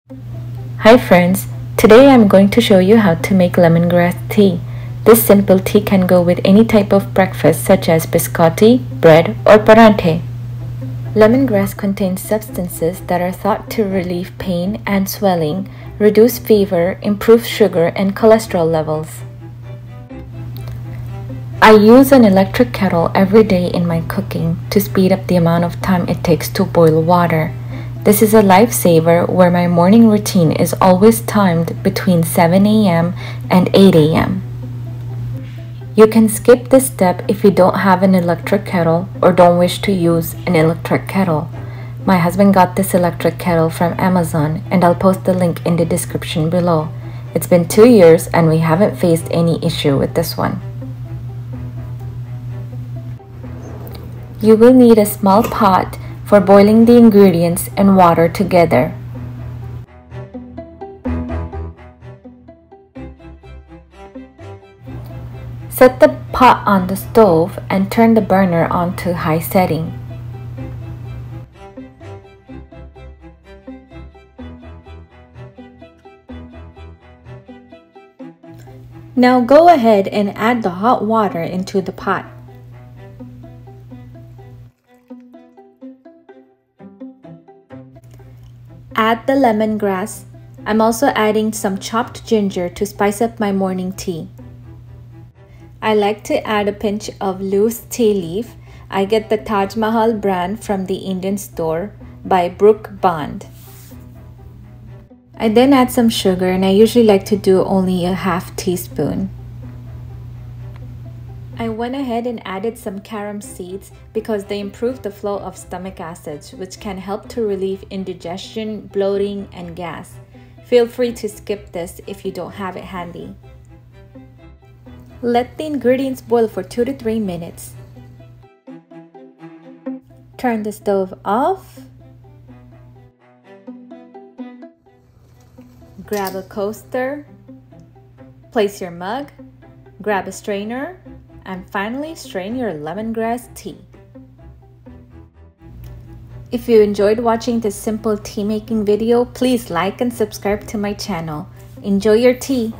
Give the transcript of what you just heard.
Hi friends, today I'm going to show you how to make lemongrass tea. This simple tea can go with any type of breakfast such as biscotti, bread or paranthe. Lemongrass contains substances that are thought to relieve pain and swelling, reduce fever, improve sugar and cholesterol levels. I use an electric kettle every day in my cooking to speed up the amount of time it takes to boil water. This is a lifesaver where my morning routine is always timed between 7 a.m. and 8 a.m. You can skip this step if you don't have an electric kettle or don't wish to use an electric kettle. My husband got this electric kettle from Amazon and I'll post the link in the description below. It's been 2 years and we haven't faced any issue with this one. You will need a small pot for boiling the ingredients and water together. Set the pot on the stove and turn the burner on to high setting. Now go ahead and add the hot water into the pot. Add the lemongrass. I'm also adding some chopped ginger to spice up my morning tea. I like to add a pinch of loose tea leaf. I get the Taj Mahal brand from the Indian store by Brook Bond. I then add some sugar and I usually like to do only a half teaspoon. I went ahead and added some Carom seeds because they improve the flow of stomach acids, which can help to relieve indigestion, bloating, and gas. Feel free to skip this if you don't have it handy. Let the ingredients boil for 2 to 3 minutes. Turn the stove off. Grab a coaster. Place your mug. Grab a strainer. And finally, strain your lemongrass tea. If you enjoyed watching this simple tea making video, please like and subscribe to my channel. Enjoy your tea!